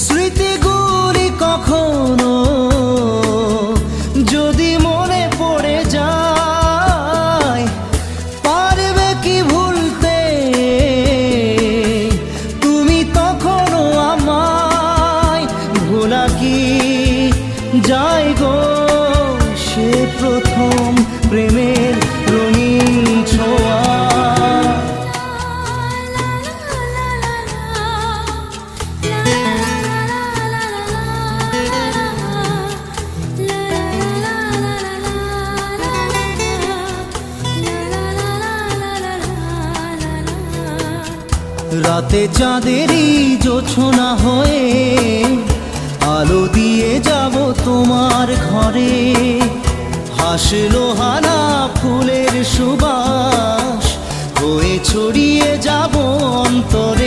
স্মৃতিগুলি কখনো যদি মনে পড়ে যায়, পারবে কি ভুলতে তুমি তখনো আমায়? ভোলা কি যায় গো সে প্রথম প্রেমের রঙিন ছোঁয়া? রাতে চাঁদেরই জোছনা হয়ে আলো দিয়ে যাব তোমার ঘরে। হাসলো হানা ফুলের সুবাস হয়ে ছড়িয়ে যাব অন্তরে।